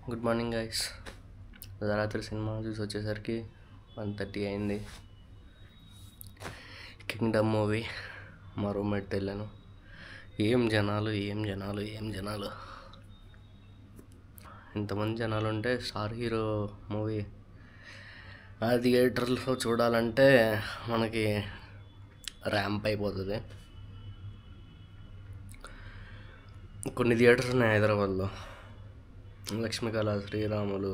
Good morning guys. రాత్రి cinema చూసి వచ్చేసరికి 1:30 అయింది. కింగ్డమ్ మూవీ మా రూమ్మేట్తో వెళ్ళాను. ఏం జనాలు ఇంతమంది జనాలు ఉంటే స్టార్ హీరో మూవీ ఆ థియేటర్లో చూడాలంటే మనకి ర్యాంప్ అయిపోతుంది. కొన్ని థియేటర్స్ ఉన్నాయి హైదరాబాద్లో. లక్ష్మీకళ, శ్రీరాములు,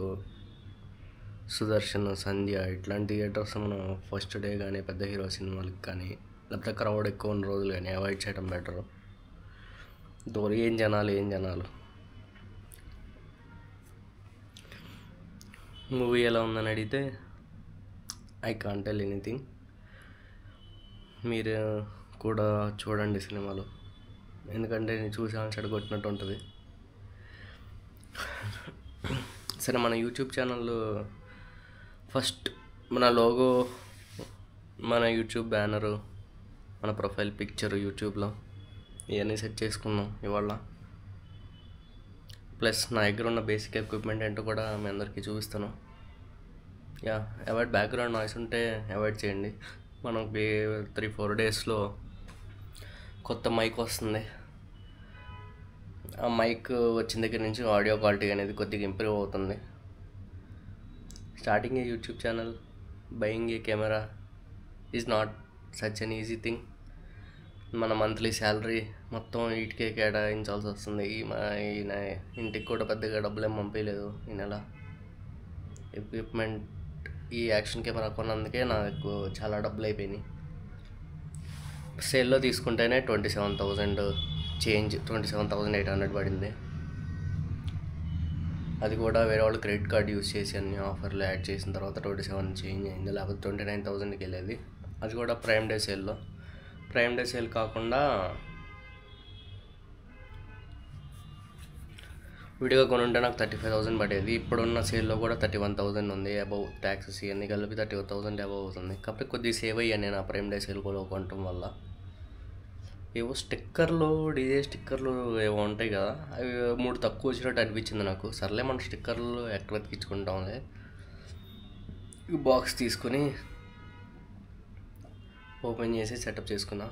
సుదర్శన్, సంధ్య ఇట్లాంటి థియేటర్స్ మనం ఫస్ట్ డే కానీ పెద్ద హీరో సినిమాలకు కానీ లేకపోతే క్రౌడ్ ఎక్కువ ఉన్న రోజులు కానీ అవాయిడ్ చేయడం బెటరు. ఏం జనాలు మూవీ ఎలా ఉందని అడిగితే ఐ కాంట్ టెల్ ఎనీథింగ్. మీరు కూడా చూడండి సినిమాలు, ఎందుకంటే నేను చూసాను చెడగొట్టినట్టు ఉంటుంది. సరే, మన యూట్యూబ్ ఛానల్ ఫస్ట్ మన లోగో, మన యూట్యూబ్ బ్యానరు, మన ప్రొఫైల్ పిక్చర్ యూట్యూబ్లో ఇవన్నీ సెట్ చేసుకున్నాం ఇవాళ. ప్లస్ నా దగ్గర ఉన్న బేసిక్ ఎక్విప్మెంట్ ఏంటో కూడా మీ అందరికీ చూపిస్తాను. అవాయిడ్ బ్యాక్గ్రౌండ్ నాయిస్ ఉంటే అవాయిడ్ చేయండి. మనకి 3-4 డేస్లో కొత్త మైక్ వస్తుంది. ఆ మైక్ వచ్చిన దగ్గర నుంచి ఆడియో క్వాలిటీ అనేది కొద్దిగా ఇంప్రూవ్ అవుతుంది. Starting A YouTube channel, buying A camera is not such an easy thing. మన మంత్లీ శాలరీ మొత్తం వీటికే కేటాయించాల్సి వస్తుంది. ఈయన ఇంటికి కూడా పెద్దగా డబ్బులు ఏం పంపించలేదు ఈ నెల. ఎక్విప్మెంట్ ఈ యాక్షన్ కెమెరా కొన్నందుకే నాకు చాలా డబ్బులు అయిపోయినాయి. సేల్లో తీసుకుంటేనే 27,000 చేంజ్, 27,800 పడింది. అది కూడా వేరే వాళ్ళు క్రెడిట్ కార్డ్ యూజ్ చేసి అన్ని ఆఫర్లు యాడ్ చేసిన తర్వాత 27 చేంజ్ అయింది, లేకపోతే 29,000కి వెళ్ళేది. అది కూడా ప్రైమ్ డే సేల్లో. ప్రైమ్ డే సేల్ కాకుండా విడిగా కొనుంటే నాకు 35,000 పడేది. ఇప్పుడున్న సేల్లో కూడా 31,000 ఉంది. అబౌవ్ ట్యాక్సెస్ ఇవన్నీ కలిపి 31,000 అబౌవ్ అవుతుంది. కాకపోతే కొద్దిగా సేవ్ అయ్యాను నేను ఆ ప్రైమ్ డే సేల్ కూడా కొనటం వల్ల. ఏవో స్టిక్కర్లు, డీజే స్టిక్కర్లు ఏవో ఉంటాయి కదా, అవి 3 తక్కువ వచ్చినట్టు అనిపించింది నాకు. సర్లే, మన స్టిక్కర్లు ఎక్కడ వెతికించుకుంటాంలే. ఈ బాక్స్ తీసుకుని ఓపెన్ చేసి సెటప్ చేసుకున్నా.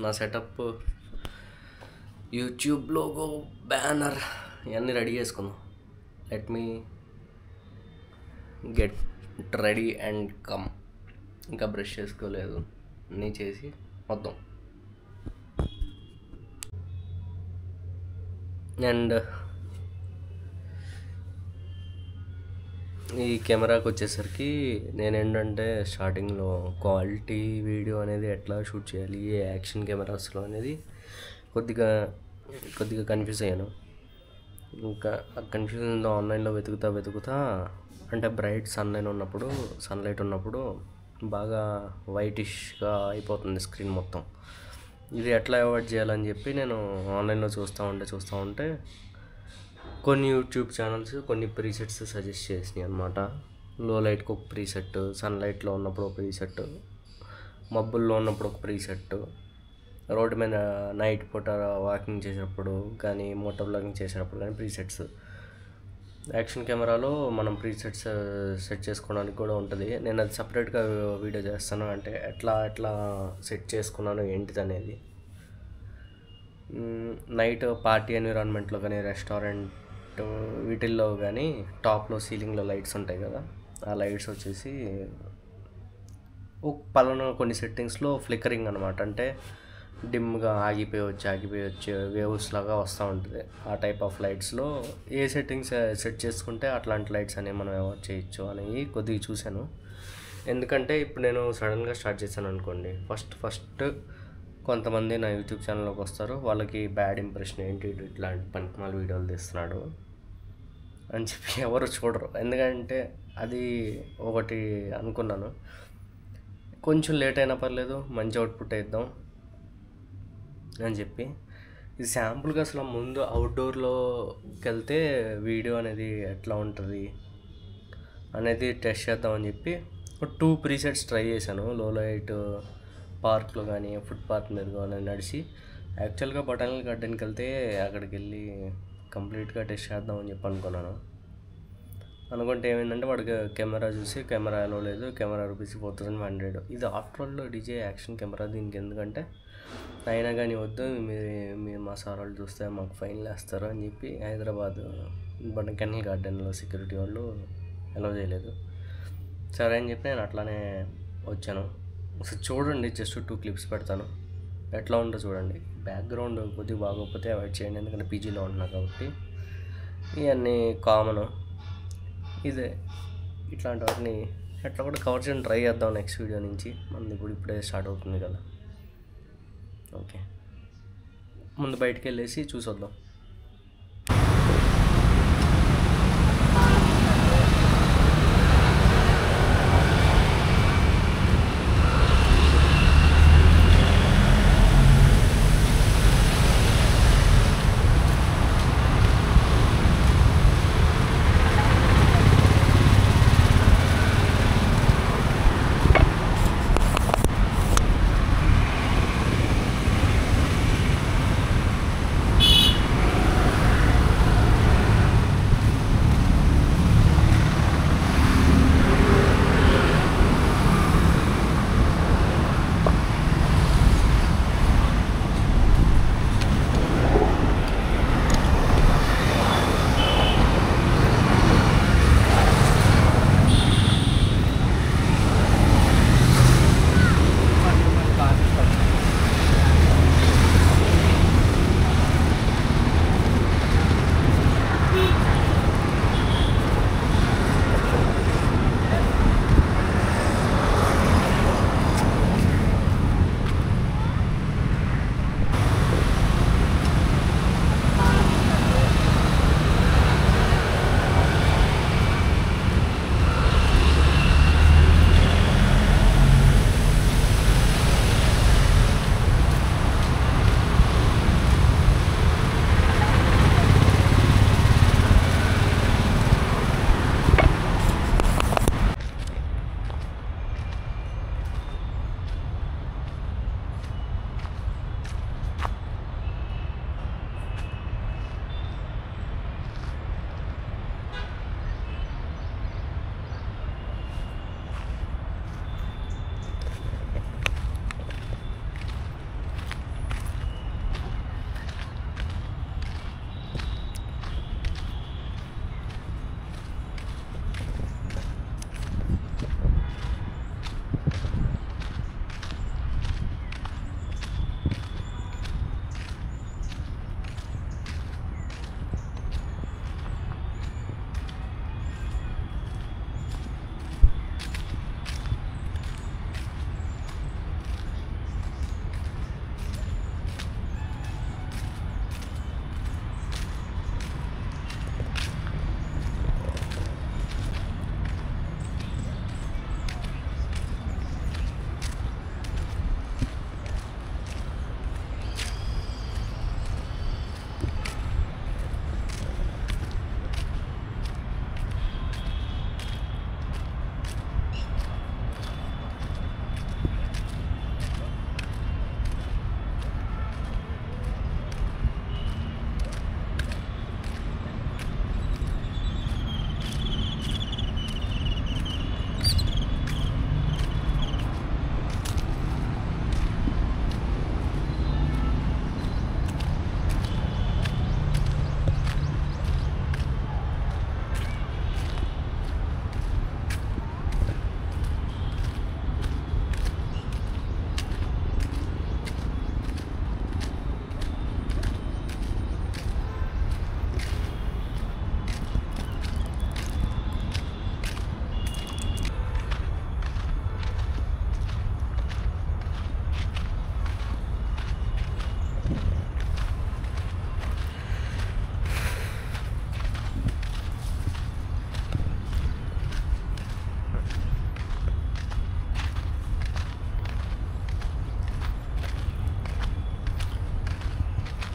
నా సెటప్ యూట్యూబ్ లోగో, బ్యానర్ ఇవన్నీ రెడీ చేసుకుందాం. Let me get ready and come. ఇంకా బ్రష్ చేసుకోలేదు, అన్నీ చేసి మొత్తం. అండ్ ఈ కెమెరాకి వచ్చేసరికి నేనేంటంటే స్టార్టింగ్లో క్వాలిటీ వీడియో అనేది ఎట్లా షూట్ చేయాలి ఏ యాక్షన్ కెమెరాస్లో అనేది కొద్దిగా కన్ఫ్యూజ్ అయ్యాను. ఇంకా ఆ కన్ఫ్యూజన్లో ఆన్లైన్లో వెతుకుతా అంటే బ్రైట్ సన్లైట్ ఉన్నప్పుడు బాగా వైటిష్గా అయిపోతుంది స్క్రీన్ మొత్తం. ఇది ఎట్లా అవాయిడ్ చేయాలని చెప్పి నేను ఆన్లైన్లో చూస్తూ ఉంటే కొన్ని యూట్యూబ్ ఛానల్స్ కొన్ని ప్రీసెట్స్ సజెస్ట్ చేసినాయి అనమాట. లో లైట్కి ఒక ప్రీసెట్, సన్లైట్లో ఉన్నప్పుడు ఒక ప్రీసెట్, మబ్బుల్లో ఉన్నప్పుడు ఒక ప్రీసెట్, రోడ్డు మీద నైట్ పూట వాకింగ్ చేసేటప్పుడు కానీ మోటో వ్లాగింగ్ చేసేటప్పుడు కానీ ప్రీసెట్స్. యాక్షన్ కెమెరాలో మనం ప్రీసెట్స్ సెట్ చేసుకోవడానికి కూడా ఉంటుంది. నేను అది సపరేట్గా వీడియో చేస్తాను, అంటే ఎట్లా సెట్ చేసుకున్నాను ఏంటిది అనేది. నైట్ పార్టీ ఎన్విరాన్మెంట్లో కానీ రెస్టారెంట్ వీటిల్లో కానీ టాప్లో సీలింగ్లో లైట్స్ ఉంటాయి కదా, ఆ లైట్స్ వచ్చేసి పలానా కొన్ని సెట్టింగ్స్లో ఫ్లికరింగ్ అనమాట, అంటే డిమ్గా ఆగిపోయి వేవ్స్ లాగా వస్తూ ఉంటుంది. ఆ టైప్ ఆఫ్ లైట్స్లో ఏ సెట్టింగ్స్ సెట్ చేసుకుంటే అట్లాంటి లైట్స్ అనేవి మనం అవాయిడ్ చేయొచ్చు అనేవి కొద్దిగా చూశాను. ఎందుకంటే ఇప్పుడు నేను సడన్గా స్టార్ట్ చేశాను అనుకోండి, ఫస్ట్ కొంతమంది నా యూట్యూబ్ ఛానల్లోకి వస్తారు. వాళ్ళకి బ్యాడ్ ఇంప్రెషన్, ఏంటి ఇట్లాంటి పనికిమాల వీడియోలు తీస్తున్నాడు అని చెప్పి ఎవరు చూడరు. ఎందుకంటే అది ఒకటి అనుకున్నాను, కొంచెం లేట్ అయినా పర్లేదు మంచి అవుట్పుట్ ఇద్దాం అని చెప్పి. ఇది శాంపుల్గా అసలు ముందు అవుట్డోర్లోకి వెళ్తే వీడియో అనేది ఎట్లా ఉంటుంది అనేది టెస్ట్ చేద్దామని చెప్పి 2 ప్రీసెట్స్ ట్రై చేశాను. లో లైట్ పార్క్లో కానీ ఫుట్పాత్ మీద కానీ నడిచి. యాక్చువల్గా బొటానికల్ గార్డెన్కి వెళ్తే అక్కడికి వెళ్ళి కంప్లీట్గా టెస్ట్ చేద్దామని చెప్పి అనుకున్నాను. అనుకుంటే ఏమైందంటే వాడికి కెమెరా చూసి కెమెరా అలో లేదు, కెమెరా రూపీస్ 4500. ఇది after all DJ action camera, దీనికి ఎందుకంటే అయినా కానీ వద్దు, మీరు మా సార్ వాళ్ళు చూస్తే మాకు ఫైన్లు వేస్తారు అని చెప్పి హైదరాబాద్ కెన్నెల్ గార్డెన్లో సెక్యూరిటీ వాళ్ళు అలో చేయలేదు. సరే అని చెప్పి నేను అట్లానే వచ్చాను. ఒకసారి చూడండి, జస్ట్ 2 క్లిప్స్ పెడతాను, ఎట్లా ఉందో చూడండి. బ్యాక్గ్రౌండ్ కొద్దిగా బాగోకపోతే అవాయిడ్ చేయండి, ఎందుకంటే పీజీలో ఉన్నా కాబట్టి. ఇవన్నీ కామను, ఇదే ఇట్లాంటి వాటిని ఎట్లా కూడా కవర్ చేయడం ట్రై చేద్దాం నెక్స్ట్ వీడియో నుంచి. మనది ఇప్పుడే స్టార్ట్ అవుతుంది కదా. ఓకే, ముందు బయటికి వెళ్ళేసి చూసొద్దాం.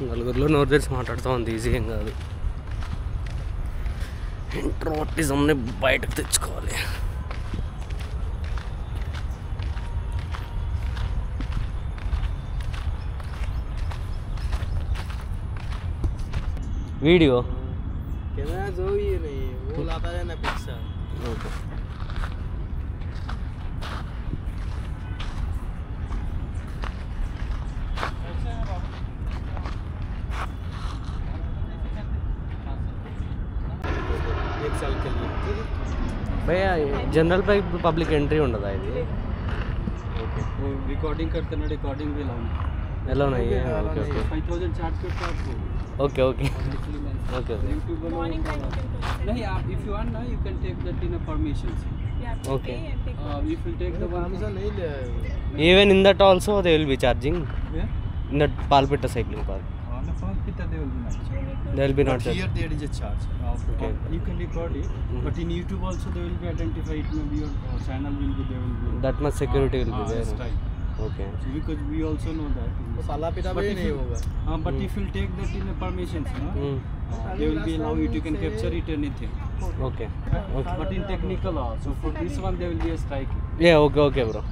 నలుగురిలో నోరు తెరిచి మాట్లాడుతూ ఉంది, ఈజీ ఏం కాదు. ఇంట్రోవర్టిజంని బయటకు తెచ్చుకోవాలి. वीडियो कैमरा जो ही नहीं वो बुलाता है ना पिक्चर ఓకే एक साल के लिए భయ్యా జనరల్ పబ్లిక్ ఎంట్రీ ఉండదా ఇది ఓకే वो रिकॉर्डिंग करते ना रिकॉर्डिंग भी लाऊंगा ఎలా ఉన్నాయి ఓకే ఓకే 5000 चार्ज करते हैं आपको ఓకే ఓకే ఓకే YouTube नहीं आप if you want ना you can take that in a permission okay if you take the one नहीं ले even in that also they will be charging yeah in that Palapitta cycling park on the phone kita they will be not they will be not here there is a charge Okay. you can record it but in YouTube also they will be identified maybe your channel will be there will be that much security will be there right. Okay So because we also know that तो साला पिटा but भी if नहीं you होगा but if you take that in a permissions they will be allow you to can capture it anything okay okay but in technical also for this one there will be a strike yeah okay okay bro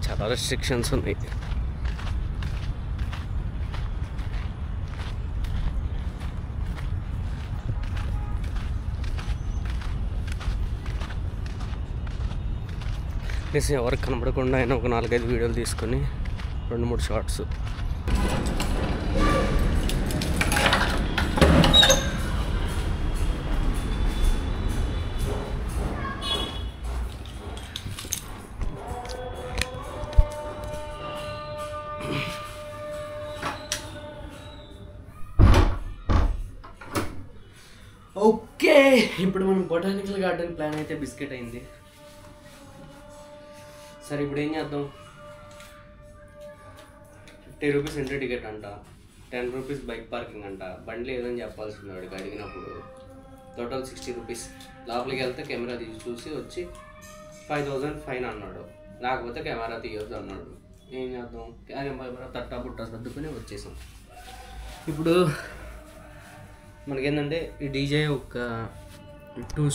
చాలా restrictions ఉన్నాయి plus ఎవరికి కనబడకుండా ఆయన ఒక 4-5 వీడియోలు తీసుకొని 2-3 shorts okay ఇప్పుడు మనం బొటానికల్ గార్డెన్ ప్లాన్ అయితే బిస్కెట్ అయింది. సరే ఇప్పుడు ఏం చేద్దాం, 50 రూపీస్ ఎంట్రీ టికెట్ అంట, 10 రూపీస్ బైక్ పార్కింగ్ అంట, బండి లేదని చెప్పాల్సింది వాడికి అడిగినప్పుడు. Total 60 rupees. లోపలికి వెళ్తే కెమెరా తీసి చూసి వచ్చి 5000 ఫైన్ అన్నాడు, లేకపోతే కెమెరా తీయొద్దు అన్నాడు. ఏం చేద్దాం, కెమెరా తట్టా బుట్టా సర్దుకొని వచ్చేసాం. ఇప్పుడు మనకేంటంటే ఈ డీజే ఒక 2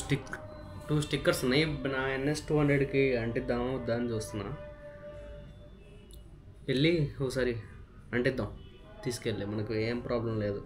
స్టిక్కర్స్ ఉన్నాయి. నా NS 200కి అంటిద్దామా వద్దా అని చూస్తున్నా. వెళ్ళి ఒకసారి అంటిద్దాం, తీసుకెళ్ళి, మనకు ఏం ప్రాబ్లం లేదు.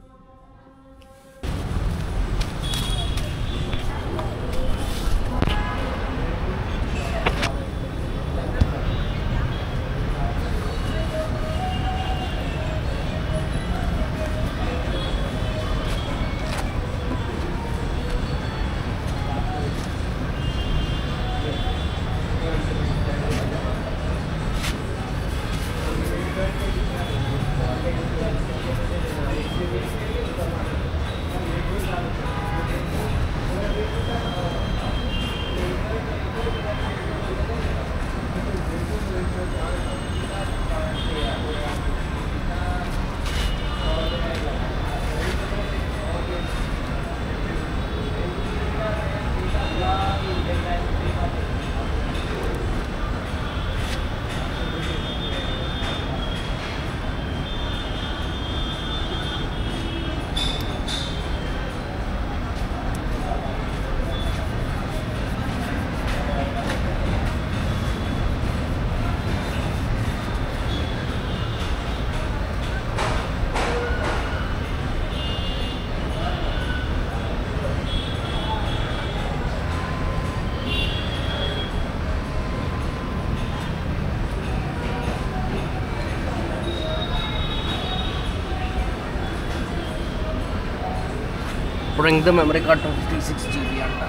Bring the memory card to 56 GB అంట.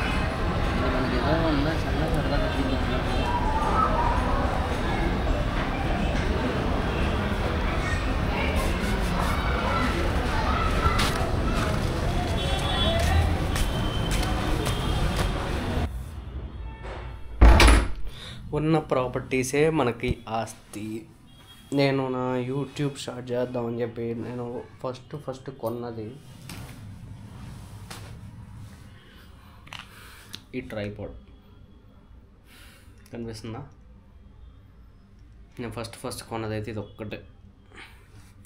ఇది మనకి ఏదో ఉందా చాలా సరదాగా చూద్దాం. ఉన్న ప్రాపర్టీసే మనకి ఆస్తి. నేను నా యూట్యూబ్ స్టార్ట్ చేద్దామని చెప్పి నేను ఫస్ట్ కొన్నది ఈ ట్రైపాడ్. కనిపిస్తుందా? నేను ఫస్ట్ కొన్నదైతే ఇది ఒక్కటే.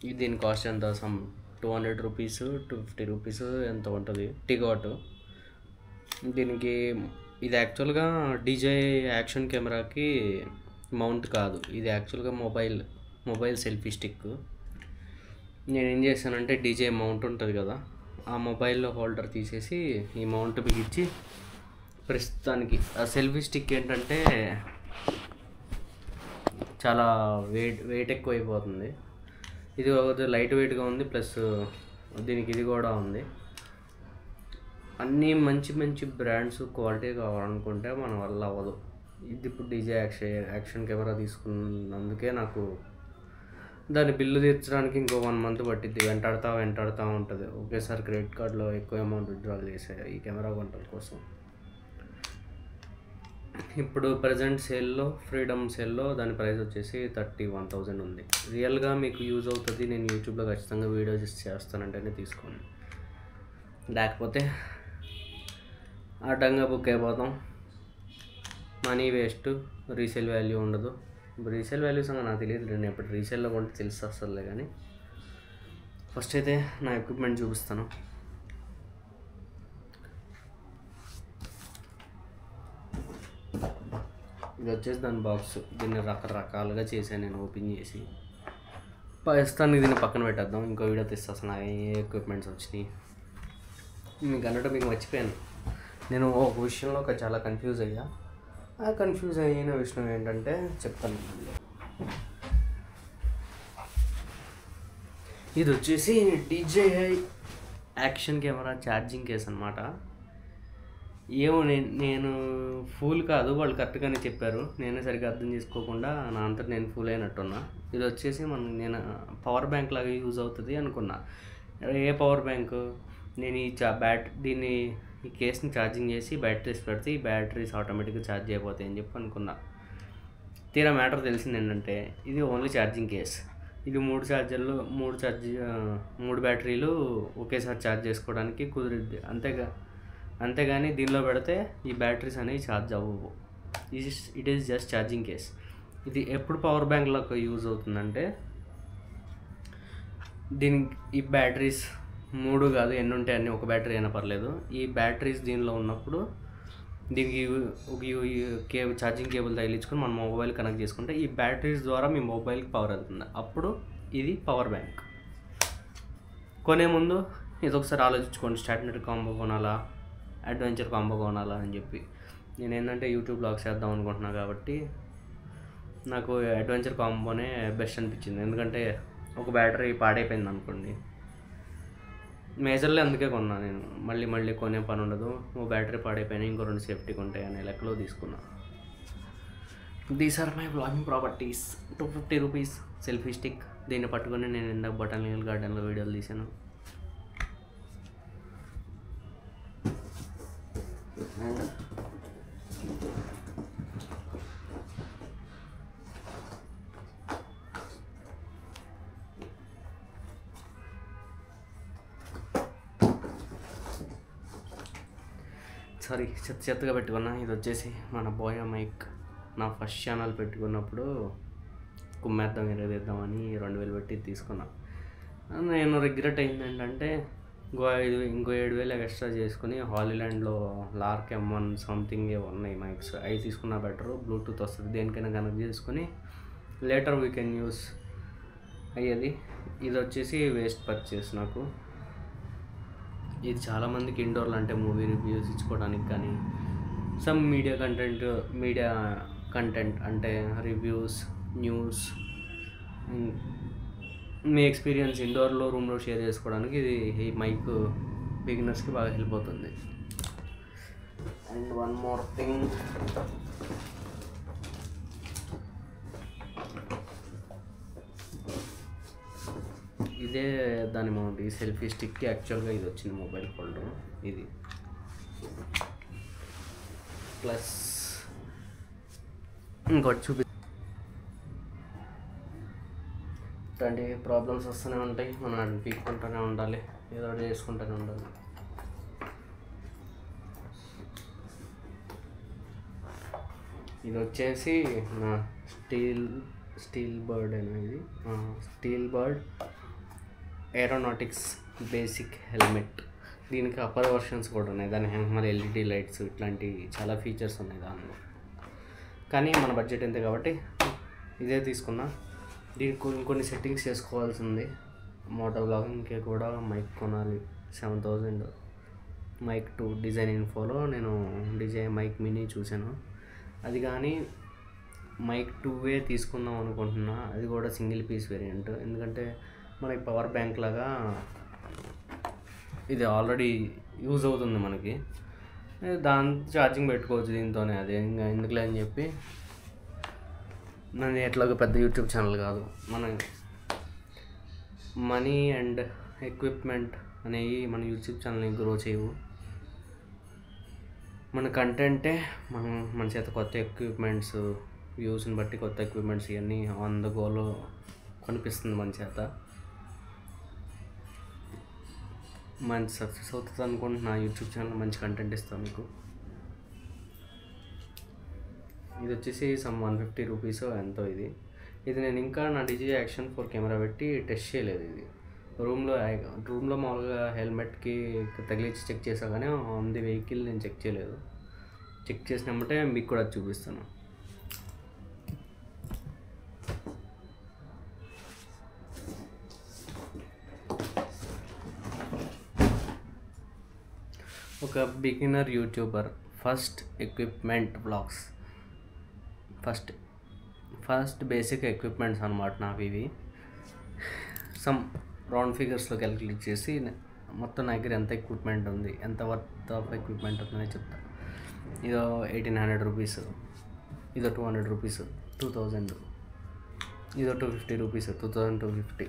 ఇది దీని కాస్ట్ ఎంత, సమ్ 200 రూపీస్ 250 రూపీస్ ఎంత ఉంటుంది, టిగాట్. దీనికి ఇది యాక్చువల్గా డీజే యాక్షన్ కెమెరాకి మౌంట్ కాదు, ఇది యాక్చువల్గా మొబైల్ సెల్ఫీ స్టిక్. నేను ఏం చేశానంటే డీజే మౌంట్ ఉంటుంది కదా, ఆ మొబైల్లో హోల్డర్ తీసేసి ఈ మౌంట్ బిగించి ప్రస్తుతానికి ఆ సెల్ఫీ స్టిక్ ఏంటంటే చాలా వెయిట్ ఎక్కువ అయిపోతుంది. ఇది ఒక లైట్ వెయిట్గా ఉంది, ప్లస్ దీనికి ఇది కూడా ఉంది. అన్నీ మంచి బ్రాండ్స్ క్వాలిటీ కావాలనుకుంటే మన వల్ల అవ్వదు. ఇది ఇప్పుడు డీజే యాక్షన్ కెమెరా తీసుకున్నందుకే నాకు దాని బిల్లు తీర్చడానికి ఇంకో 1 మంత్ పట్టిద్ది. వెంటాడుతూ ఉంటుంది. ఒకేసారి క్రెడిట్ కార్డులో ఎక్కువ అమౌంట్ విత్డ్రా చేసే ఈ కెమెరా కొనడం కోసం. ఇప్పుడు ప్రజెంట్ ఫ్రీడమ్ సేల్లో దాని ప్రైస్ వచ్చేసి 31,000 ఉంది. రియల్గా మీకు యూజ్ అవుతుంది, నేను యూట్యూబ్లో ఖచ్చితంగా వీడియోస్ చేస్తానంటేనే తీసుకోండి, లేకపోతే అడ్డంగా బుక్ అయిపోతాం, మనీ వేస్ట్, రీసేల్ వాల్యూ ఉండదు. రీసేల్ వాల్యూస్ అన్న నాకు తెలియదు, నేను ఎప్పుడు రీసేల్లో కొంటే తెలిసి వస్తుందిలే. కానీ ఫస్ట్ అయితే నా ఎక్విప్మెంట్ చూపిస్తాను. ఇది వచ్చేసి దాని బాక్స్. దీన్ని రకరకాలుగా చేశాను నేను ఓపెన్ చేసి. ప్రస్తుతానికి దీన్ని పక్కన పెట్టేద్దాం, ఇంకో వీడియో తీస్తే అసలు నాకు ఏ ఎక్విప్మెంట్స్ వచ్చినాయి మీకు అన్నట్టు మీకు మర్చిపోయాను. నేను ఒక విషయంలో చాలా కన్ఫ్యూజ్ అయ్యా. ఆ కన్ఫ్యూజ్ అయిన విషయం ఏంటంటే చెప్తాను. ఇది వచ్చేసి DJI action camera charging case అనమాట. ఏమో నేను ఫూల్ కాదు, వాళ్ళు కరెక్ట్గానే చెప్పారు, నేనే సరిగ్గా అర్థం చేసుకోకుండా నా అంతటా నేను ఫూల్ అయినట్టున్నా. ఇది వచ్చేసి నేను పవర్ బ్యాంక్ లాగా యూజ్ అవుతుంది అనుకున్నా. ఏ పవర్ బ్యాంకు, నేను దీన్ని ఈ కేస్ని ఛార్జింగ్ చేసి బ్యాటరీస్ పెడితే ఈ బ్యాటరీస్ ఆటోమేటిక్గా ఛార్జ్ అయిపోతాయి అని చెప్పి అనుకున్నా. తీరా మ్యాటర్ తెలిసింది ఏంటంటే ఇది ఓన్లీ ఛార్జింగ్ కేస్. ఇది 3 బ్యాటరీలు ఒకేసారి ఛార్జ్ చేసుకోవడానికి కుదిరిద్ది, అంతేగాని దీనిలో పెడితే ఈ బ్యాటరీస్ అనేవి ఛార్జ్ అవ్వవు. It is just charging case. ఇది ఎప్పుడు పవర్ బ్యాంక్లో యూజ్ అవుతుందంటే, ఈ బ్యాటరీస్ 3 కాదు, ఎన్ని ఉంటే అన్నీ, ఒక బ్యాటరీ అయినా పర్లేదు, ఈ బ్యాటరీస్ దీనిలో ఉన్నప్పుడు దీనికి ఒక ఛార్జింగ్ కేబుల్ తగిలించుకొని మన మొబైల్ కనెక్ట్ చేసుకుంటే ఈ బ్యాటరీస్ ద్వారా మీ మొబైల్కి పవర్ వెళ్తుంది. అప్పుడు ఇది పవర్ బ్యాంక్. కొనే ముందు ఇది ఒకసారి ఆలోచించుకోండి, స్టాండర్డ్ కాంబో కొనాలా, అడ్వెంచర్ కాంబో కొనాలా అని చెప్పి. నేను ఏంటంటే యూట్యూబ్ బ్లాగ్స్ చేద్దాం అనుకుంటున్నా కాబట్టి నాకు అడ్వెంచర్ కాంబోనే బెస్ట్ అనిపించింది. ఎందుకంటే ఒక బ్యాటరీ పాడైపోయింది అనుకోండి, మేజర్లీ అందుకే కొన్నా నేను. మళ్ళీ కొనే పని ఉండదు, ఓ బ్యాటరీ పాడైపోయినా ఇంకో 2 సేఫ్టీకి ఉంటాయి అనే లెక్కలో తీసుకున్నా. These are my blogging properties. 250 rupees selfie stick. దీన్ని పట్టుకొని నేను ఇందాక బొటానికల్ గార్డెన్లో వీడియోలు తీసాను. సారీ, చెత్తగా పెట్టుకున్నా. ఇది వచ్చేసి మన బోయా మైక్. నా ఫస్ట్ ఛానల్ పెట్టుకున్నప్పుడు కుమ్మేద్దాం ఎరగేద్దామని 2,000 పెట్టి తీసుకున్నా. నేను రిగ్రెట్ అయింది ఏంటంటే ఇంకో 7,000 ఎక్స్ట్రా చేసుకుని హాలీల్యాండ్లో లార్క్ M1 సంథింగ్ ఉన్నాయి మైక్స్, అవి తీసుకున్నా బెటరు. బ్లూటూత్ వస్తుంది, దేనికైనా కనెక్ట్ చేసుకుని లేటర్ వీ కెన్ యూస్ అయ్యేది. ఇది వచ్చేసి వేస్ట్ పర్చేస్ నాకు. ఇది చాలామందికి ఇండోర్లో అంటే మూవీ రివ్యూస్ ఇచ్చుకోవడానికి కానీ, సమ్ మీడియా కంటెంట్ అంటే రివ్యూస్, న్యూస్, మీ ఎక్స్పీరియన్స్ ఇండోర్లో రూమ్లో షేర్ చేసుకోవడానికి ఇది ఈ మైక్ బిగినర్స్కి బాగా హెల్ప్ అవుతుంది. అండ్ వన్ మోర్ థింగ్, ఇదే దాని మౌంట్. ఈ సెల్ఫీ స్టిక్కి యాక్చువల్గా ఇది వచ్చింది మొబైల్ హోల్డర్. ఇది ప్లస్ ఇంకోటి ఇట్లాంటి ప్రాబ్లమ్స్ వస్తూనే ఉంటాయి, మనం వాటిని పీక్కుంటూనే ఉండాలి, ఏదో ఒకటి చేసుకుంటూనే ఉండాలి. ఇది వచ్చేసి నా స్టీల్ బర్డ్ అనేది steel bird aeronautics basic helmet. దీనికి అప్పర్ వర్షన్స్ కూడా ఉన్నాయి, దాని మళ్ళీ ఎల్ఈడి లైట్స్ ఇట్లాంటి చాలా ఫీచర్స్ ఉన్నాయి దానిలో. కానీ మన బడ్జెట్ ఎంత కాబట్టి ఇదే తీసుకున్నా. దీనికి ఇంకొన్ని సెట్టింగ్స్ చేసుకోవాల్సి ఉంది. మోటో బ్లాగింగ్కి కూడా మైక్ కొనాలి 7000. మైక్ 2 డిజైన్ ఇన్ఫోలో నేను మైక్ మినీ చూశాను, అది కానీ మైక్ 2వే తీసుకుందాం అనుకుంటున్నా. అది కూడా సింగిల్ పీస్ వేరియంట్, ఎందుకంటే మనకి పవర్ బ్యాంక్ లాగా ఇది ఆల్రెడీ యూజ్ అవుతుంది మనకి, దాని ఛార్జింగ్ పెట్టుకోవచ్చు దీంతోనే. అదే ఇంకా ఎందుకులే అని చెప్పి, నాది ఎట్లాగో పెద్ద యూట్యూబ్ ఛానల్ కాదు, మన మనీ అండ్ ఎక్విప్మెంట్ అనేవి మన యూట్యూబ్ ఛానల్ని గ్రో చేయవు. మన కంటెంటే మన చేత కొత్త ఎక్విప్మెంట్స్, వ్యూస్ని బట్టి కొత్త ఎక్విప్మెంట్స్ ఇవన్నీ ఆన్ ద గోలో కనిపిస్తుంది మన చేత. మంచి సక్సెస్ అవుతుంది అనుకుంటున్నా యూట్యూబ్ ఛానల్, మంచి కంటెంట్ ఇస్తాను మీకు. ఇది వచ్చేసి సమ్ 150 రూపీస్ ఎంతో. ఇది నేను ఇంకా నా DJI Action 4 కెమెరా పెట్టి టెస్ట్ చేయలేదు. ఇది రూమ్లో మామూలుగా హెల్మెట్కి తగిలించి చెక్ చేసా, కానీ ఆన్ ది వెహికల్ నేను చెక్ చేయలేదు. చెక్ చేసినప్పుడే మీకు కూడా చూపిస్తాను. ఒక beginner YouTuber first equipment blogs, first basic equipments అన్నమాట నావి ఇవి. సమ్ రౌండ్ ఫిగర్స్లో క్యాలిక్యులేట్ చేసి మొత్తం నా దగ్గర ఎంత ఎక్విప్మెంట్ ఉంది, ఎంత వర్త్ ఆఫ్ ఎక్విప్మెంట్ ఉందని చెప్తా. ఇదో 1800 రూపీస్, ఇదో 200 రూపీస్ 2000, ఇదో 250 రూపీస్ 2250.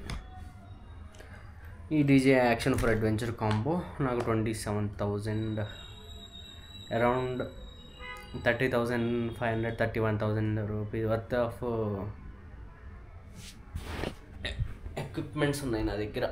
ఈ DJI Action 4 అడ్వెంచర్ కాంబో నాకు 27,000, around 30,500 31,000 rupees worth of equipments ఉన్నాయి నా దగ్గర.